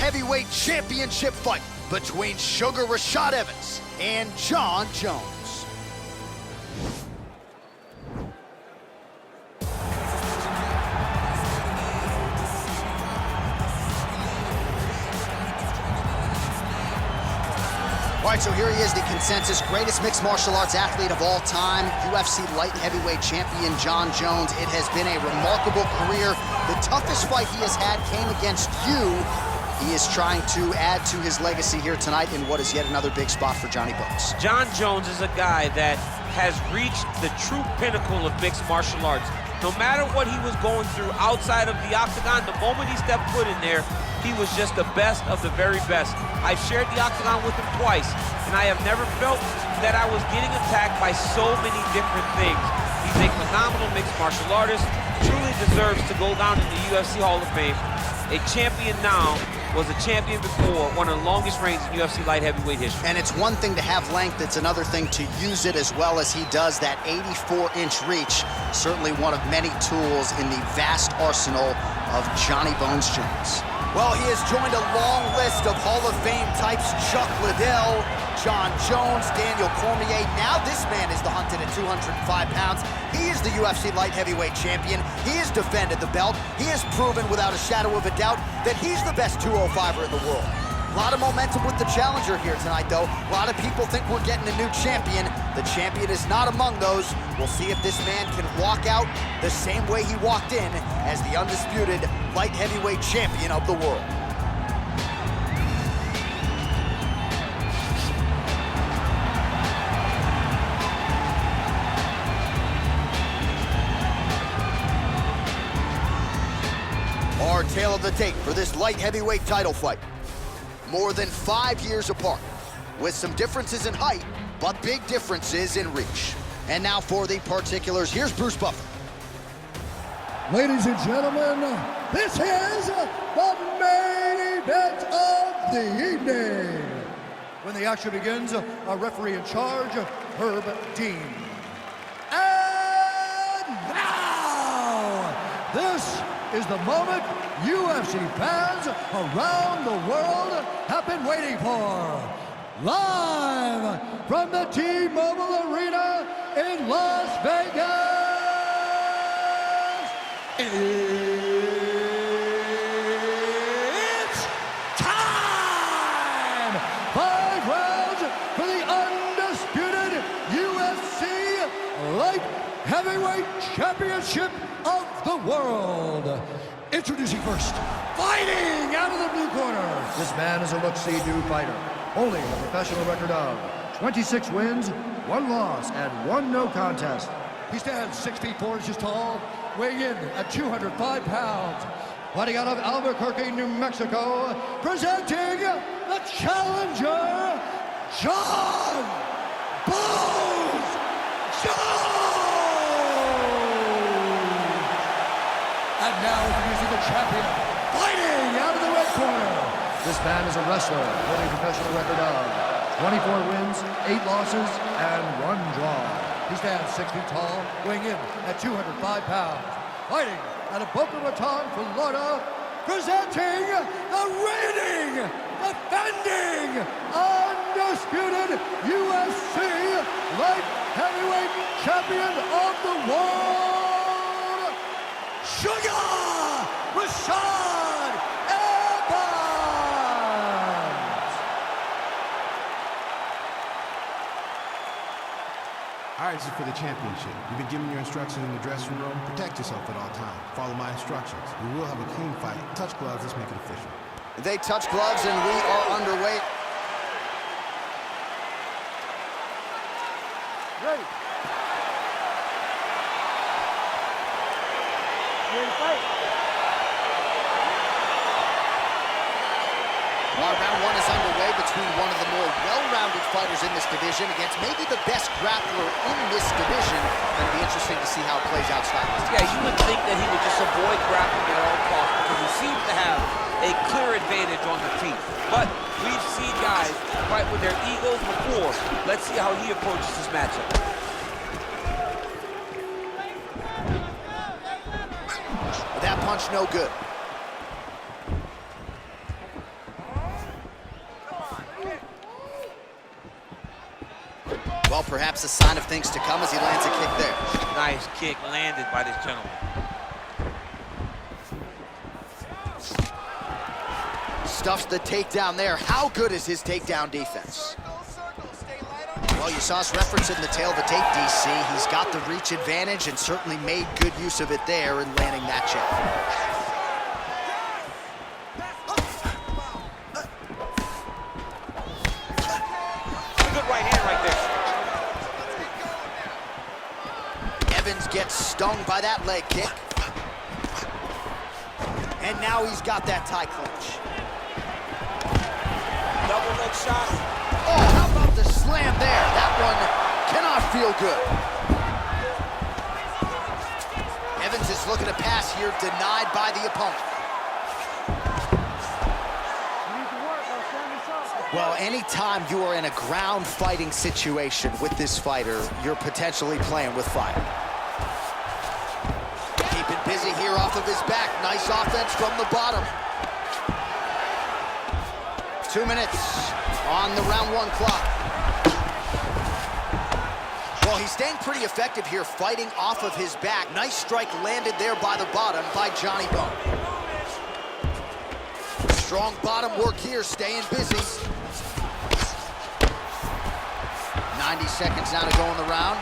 heavyweight championship fight between Sugar Rashad Evans and Jon Jones. All right, so here he is, the consensus greatest mixed martial arts athlete of all time, UFC light heavyweight champion Jon Jones. It has been a remarkable career. The toughest fight he has had came against you. He is trying to add to his legacy here tonight in what is yet another big spot for Johnny Bones. Jon Jones is a guy that has reached the true pinnacle of mixed martial arts. No matter what he was going through outside of the octagon, the moment he stepped foot in there, he was just the best of the very best. I've shared the octagon with him twice, and I have never felt that I was getting attacked by so many different things. He's a phenomenal mixed martial artist, truly deserves to go down in the UFC Hall of Fame. A champion now, was a champion before, one of the longest reigns in UFC light heavyweight history. And it's one thing to have length, it's another thing to use it as well as he does. That 84-inch reach, certainly one of many tools in the vast arsenal of Johnny Bones Jones. Well, he has joined a long list of Hall of Fame types: Chuck Liddell, Jon Jones, Daniel Cormier. Now this man is the hunted at 205 pounds. He is the UFC light heavyweight champion. He has defended the belt. He has proven without a shadow of a doubt that he's the best 205er in the world. A lot of momentum with the challenger here tonight, though. A lot of people think we're getting a new champion. The champion is not among those. We'll see if this man can walk out the same way he walked in as the undisputed light heavyweight champion of the world. Our tale of the tape for this light heavyweight title fight. More than 5 years apart, with some differences in height, but big differences in reach. And now for the particulars, here's Bruce Buffer. Ladies and gentlemen, this is the main event of the evening. When the action begins, our referee in charge, Herb Dean. And now, this is the moment UFC fans around the world have been waiting for. Live from the T-Mobile Arena in Las Vegas, it's time! 5 rounds for the undisputed UFC Light Heavyweight Championship of the world. Introducing first, fighting out of the blue corner. This man is a look-see-do fighter, holding a professional record of 26 wins, 1 loss, and 1 no contest. He stands 6 feet 4 inches tall, weighing in at 205 pounds. Fighting out of Albuquerque, New Mexico, presenting the challenger, Jon Bones Jones! And now introducing the champion, fighting out of the red corner. This man is a wrestler, holding a professional record of 24 wins, 8 losses, and 1 draw. He stands 6 feet tall, weighing in at 205 pounds. Fighting out of Boca Raton, Florida, presenting the reigning, defending, undisputed UFC light heavyweight champion of the world, Sugar Rashad Evans! All right, this is for the championship. You've been given your instructions in the dressing room. Protect yourself at all times. Follow my instructions. We will have a clean fight. Touch gloves, let's make it official. They touch gloves and we are underway. Ready. Ready to fight. Round 1 is underway between one of the more well-rounded fighters in this division against maybe the best grappler in this division. It'll be interesting to see how it plays out stylistically. Yeah, you would think that he would just avoid grappling at all costs because he seems to have a clear advantage on the feet. But we've seen guys fight with their egos before. Let's see how he approaches this matchup. That punch no good. Well, perhaps a sign of things to come as he lands a kick there. Nice kick landed by this gentleman. Stuffs the takedown there. How good is his takedown defense? Well, you saw us reference in the tail of the tape, DC. He's got the reach advantage and certainly made good use of it there in landing that jab. Good right hand right there. Evans gets stung by that leg kick. And now he's got that tie clinch. Double leg shot. Oh, how about the slam there? That one cannot feel good. Evans is looking to pass here, denied by the opponent. Well, anytime you are in a ground fighting situation with this fighter, you're potentially playing with fire. Keeping busy here off of his back. Nice offense from the bottom. 2 minutes on the round 1 clock. Well, he's staying pretty effective here, fighting off of his back. Nice strike landed there by the bottom by Johnny Bone. Strong bottom work here, staying busy. 90 seconds now to go in the round.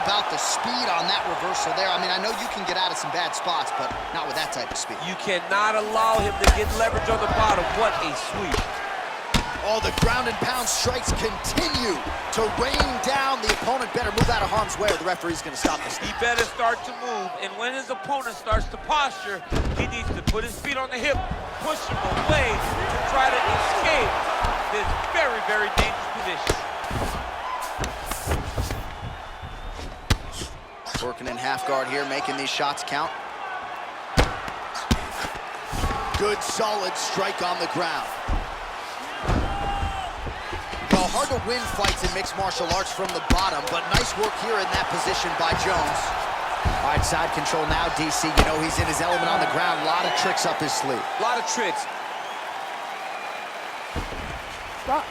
About the speed on that reversal there. I mean, I know you can get out of some bad spots, but not with that type of speed. You cannot allow him to get leverage on the bottom. What a sweep. Oh, the ground and pound strikes continue to rain down. The opponent better move out of harm's way or the referee's going to stop this. He better start to move, and when his opponent starts to posture, he needs to put his feet on the hip, push him away to try to escape this very, very dangerous position. Working in half guard here, making these shots count. Good, solid strike on the ground. Well, hard to win fights in mixed martial arts from the bottom, but nice work here in that position by Jones. All right, side control now, DC. You know he's in his element on the ground. A lot of tricks up his sleeve. A lot of tricks. Stop.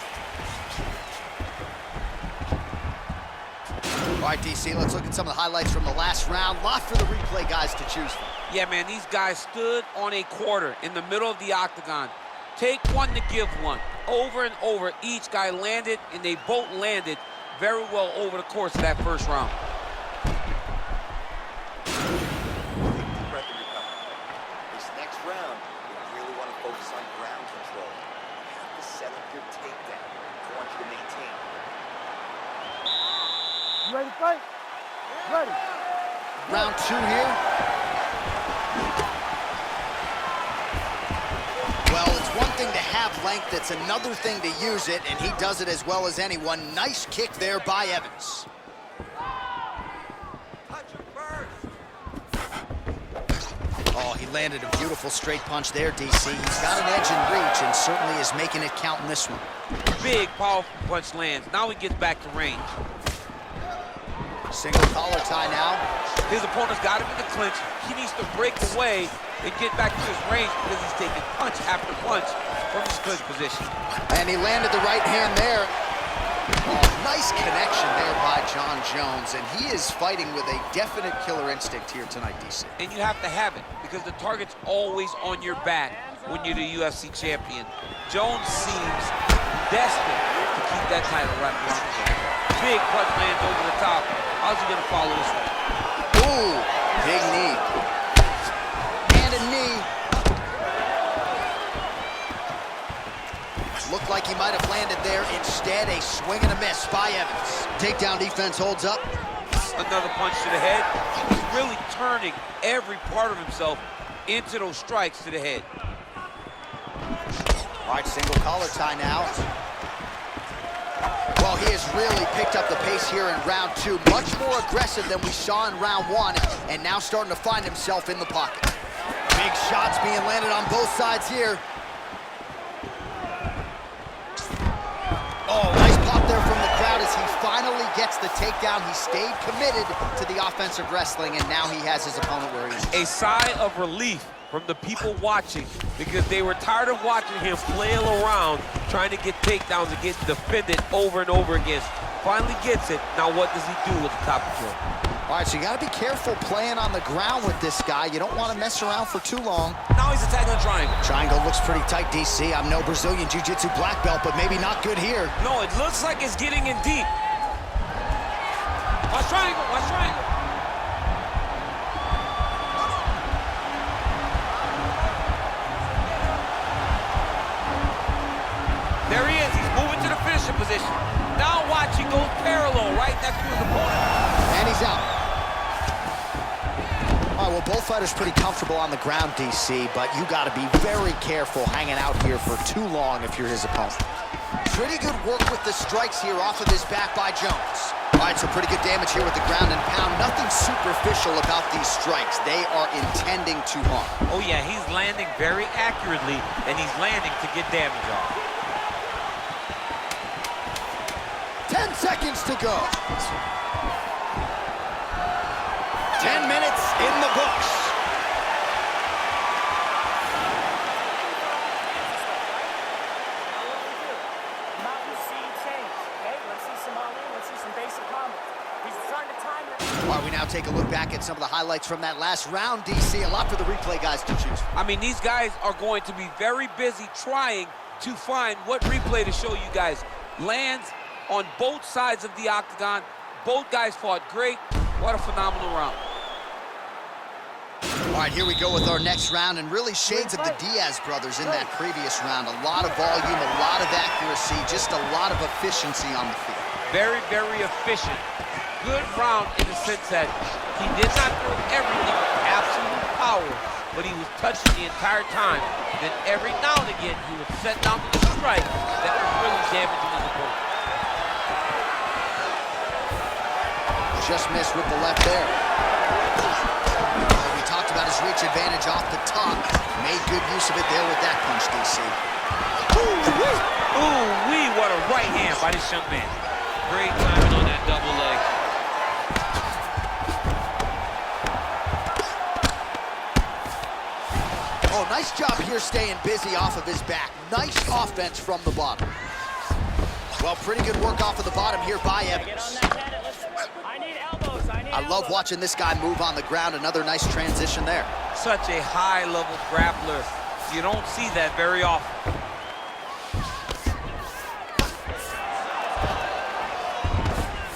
All right, DC, let's look at some of the highlights from the last round. Lot for the replay guys to choose from. Yeah, man, these guys stood on a quarter in the middle of the octagon. Take one to give one. Over and over, each guy landed, and they both landed very well over the course of that first round. This next round, you really want to focus on ground control. You have to set up your takedown. I want you to maintain. You ready to fight? Ready. Round 2 here. Well, it's one thing to have length, it's another thing to use it, and he does it as well as anyone. Nice kick there by Evans. Oh, he landed a beautiful straight punch there, DC. He's got an edge in reach and certainly is making it count in this one. Big, powerful punch lands. Now he gets back to range. Single collar tie now. His opponent's got him in the clinch. He needs to break away and get back to his range because he's taking punch after punch from his clinch position. And he landed the right hand there. Oh, nice connection there by John Jones, and he is fighting with a definite killer instinct here tonight, DC. And you have to have it because the target's always on your back when you're the UFC champion. Jones seems destined to keep that title wrapped around his neck. Big punch lands over the top. How's he gonna follow this one? Ooh, big knee. And a knee. Looked like he might have landed there. Instead, a swing and a miss by Evans. Takedown defense holds up. Another punch to the head. He's really turning every part of himself into those strikes to the head. All right, single collar tie now. Well, he has really picked up the pace here in round 2. Much more aggressive than we saw in round 1, and now starting to find himself in the pocket. Big shots being landed on both sides here. Oh, nice pop there from the crowd as he finally gets the takedown. He stayed committed to the offensive wrestling, and now he has his opponent where he is. A sigh of relief from the people watching because they were tired of watching him flail around trying to get takedowns and get defended over and over again. Finally gets it. Now what does he do with the top control? All right, so you got to be careful playing on the ground with this guy. You don't want to mess around for too long. Now he's attacking the triangle. Triangle looks pretty tight, DC. I'm no Brazilian Jiu-Jitsu black belt, but maybe not good here. No, it looks like it's getting in deep. Watch triangle, watch triangle. There he is, he's moving to the finishing position. Now watch, he goes parallel right next to his opponent. And he's out. All right, well, both fighters pretty comfortable on the ground, DC, but you got to be very careful hanging out here for too long if you're his opponent. Pretty good work with the strikes here off of his back by Jones. All right, so pretty good damage here with the ground and pound. Nothing superficial about these strikes. They are intending to harm. Oh yeah, he's landing very accurately, and he's landing to get damage off. 10 seconds to go. 10 minutes in the books. All right, we now take a look back at some of the highlights from that last round, DC. A lot for the replay guys to choose from. I mean, these guys are going to be very busy trying to find what replay to show you guys. Lands on both sides of the octagon. Both guys fought great. What a phenomenal round. All right, here we go with our next round, and really shades of the Diaz brothers in that previous round. A lot of volume, a lot of accuracy, just a lot of efficiency on the field. Very, very efficient. Good round in the sense that he did not throw everything with absolute power, but he was touching the entire time. Then every now and again, he would set down the strike that was really damaging his opponent. Just missed with the left there. We talked about his reach advantage off the top. Made good use of it there with that punch, DC. Ooh-wee, what a right hand by this young man. Great timing on that double leg. Oh, nice job here staying busy off of his back. Nice offense from the bottom. Well, pretty good work off of the bottom here by Evans. I love watching this guy move on the ground. Another nice transition there. Such a high-level grappler. You don't see that very often.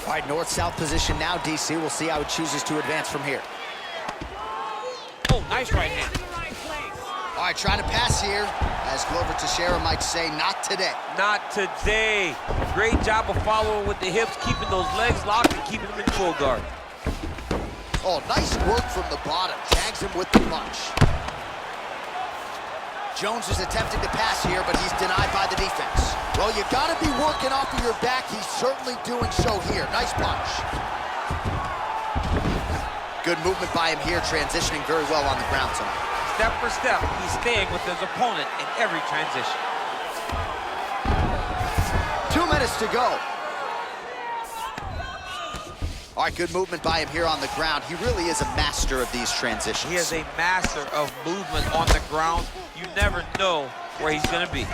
All right, north-south position now, DC. We'll see how he chooses to advance from here. Oh, nice right hand. All right, trying to pass here. As Glover Teixeira might say, not today. Not today. Great job of following with the hips, keeping those legs locked and keeping them in full guard. Oh, nice work from the bottom. Tags him with the punch. Jones is attempting to pass here, but he's denied by the defense. Well, you got to be working off of your back. He's certainly doing so here. Nice punch. Good movement by him here, transitioning very well on the ground tonight. Step for step, he's staying with his opponent in every transition. 2 minutes to go. All right, good movement by him here on the ground. He really is a master of these transitions. He is a master of movement on the ground. You never know where he's going to be.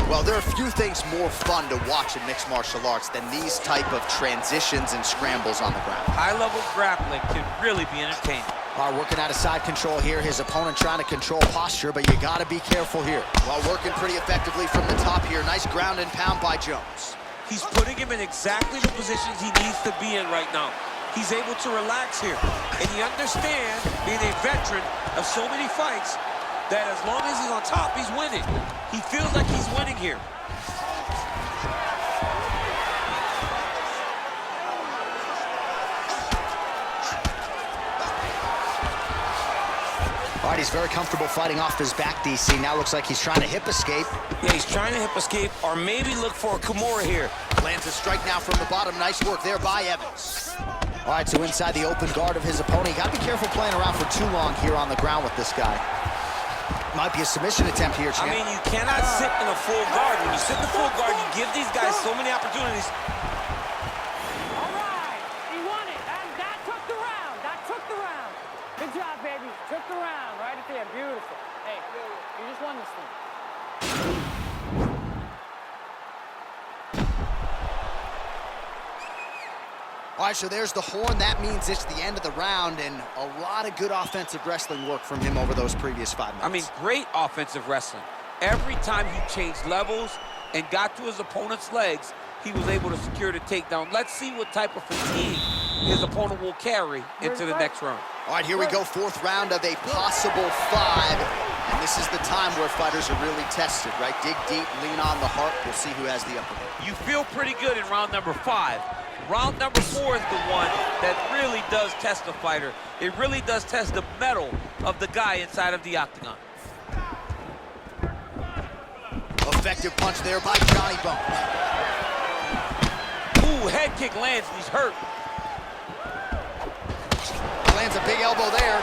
Well, there are few things more fun to watch in mixed martial arts than these type of transitions and scrambles on the ground. High-level grappling can really be entertaining. All right, working out of side control here. His opponent trying to control posture, but you got to be careful here. Well, working pretty effectively from the top here. Nice ground and pound by Jones. He's putting him in exactly the positions he needs to be in right now. He's able to relax here. And he understands, being a veteran of so many fights, that as long as he's on top, he's winning. He feels like he's winning here. All right, he's very comfortable fighting off his back, DC. Now looks like he's trying to hip escape. Yeah, he's trying to hip escape or maybe look for a Kimura here. Lands a strike now from the bottom. Nice work there by Evans. All right, so inside the open guard of his opponent. You got to be careful playing around for too long here on the ground with this guy. Might be a submission attempt here, champ. I mean, you cannot sit in a full guard. When you sit in a full guard, you give these guys so many opportunities. All right, he won it, and that took the round. That took the round. Good job, baby. Took the round. down right at the end. Beautiful. Hey, you just won this thing. All right, so there's the horn. That means it's the end of the round, and a lot of good offensive wrestling work from him over those previous 5 minutes. I mean, great offensive wrestling. Every time he changed levels and got to his opponent's legs, he was able to secure the takedown. Let's see what type of fatigue his opponent will carry into the next round. All right, here we go, 4th round of a possible 5. And this is the time where fighters are really tested, right? Dig deep, lean on the heart. We'll see who has the upper hand. You feel pretty good in round number 5. Round number 4 is the one that really does test the fighter. It really does test the mettle of the guy inside of the octagon. Effective punch there by Johnny Bones. Ooh, head kick lands and he's hurt. Lands a big elbow there.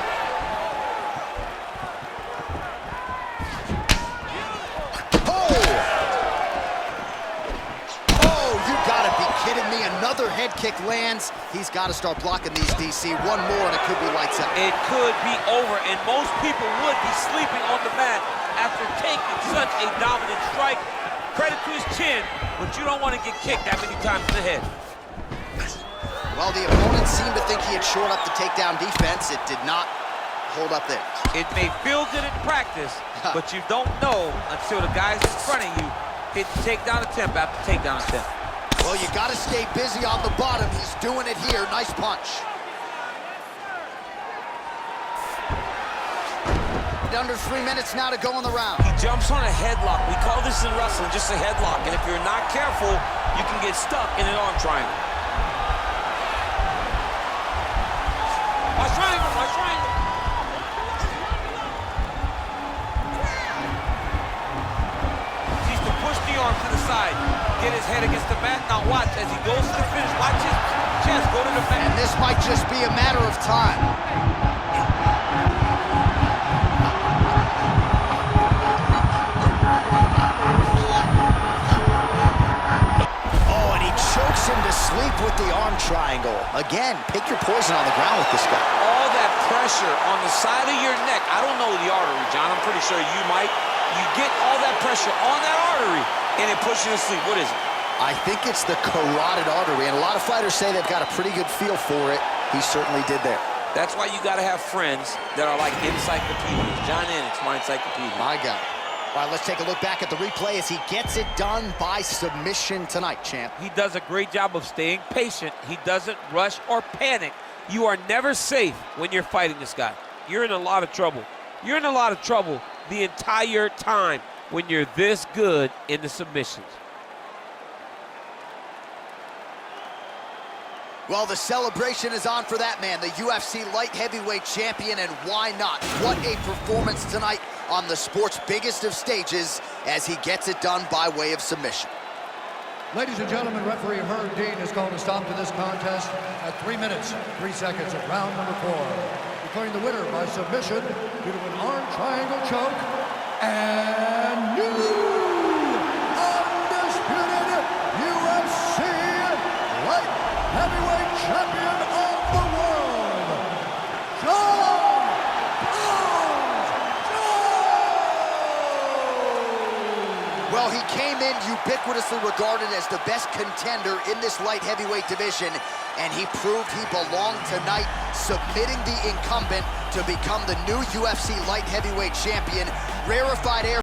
Kidding me, another head kick lands. He's got to start blocking these, DC. One more and it could be lights out. It could be over, and most people would be sleeping on the mat after taking such a dominant strike. Credit to his chin, but you don't want to get kicked that many times in the head. Well, the opponent seemed to think he had shored up the takedown defense. It did not hold up there. It may feel good in practice, but you don't know until the guys in front of you hit takedown attempt after takedown attempt. Well, you got to stay busy on the bottom. He's doing it here. Nice punch. Under 3 minutes now to go in the round. He jumps on a headlock. We call this in wrestling just a headlock. And if you're not careful, you can get stuck in an arm triangle. Watch triangle, watch triangle. Needs to push the arm to the side. Get his head against the mat. Now watch as he goes to the finish. Watch his chest go to the mat. And this might just be a matter of time. Oh, and he chokes him to sleep with the arm triangle. Again, pick your poison on the ground with this guy. All that pressure on the side of your neck. I don't know the artery, John. I'm pretty sure you might. You get all that pressure on that artery, and it pushes you to sleep. What is it? I think it's the carotid artery, and a lot of fighters say they've got a pretty good feel for it. He certainly did there. That's why you got to have friends that are like encyclopedias. John Ennick's my encyclopedia. My God. All right, let's take a look back at the replay as he gets it done by submission tonight, champ. He does a great job of staying patient. He doesn't rush or panic. You are never safe when you're fighting this guy. You're in a lot of trouble. You're in a lot of trouble the entire time when you're this good in the submissions. Well, the celebration is on for that man, the UFC light heavyweight champion, and why not? What a performance tonight on the sport's biggest of stages as he gets it done by way of submission. Ladies and gentlemen, referee Herb Dean has called a stop to this contest at 3 minutes, 3 seconds of round number 4. Declaring the winner by submission due to an arm triangle choke and new undisputed UFC light heavyweight champion of the world, John Bones Jones! Well, he came in ubiquitously regarded as the best contender in this light heavyweight division, and he proved he belonged tonight, submitting the incumbent to become the new UFC light heavyweight champion. Rarefied air.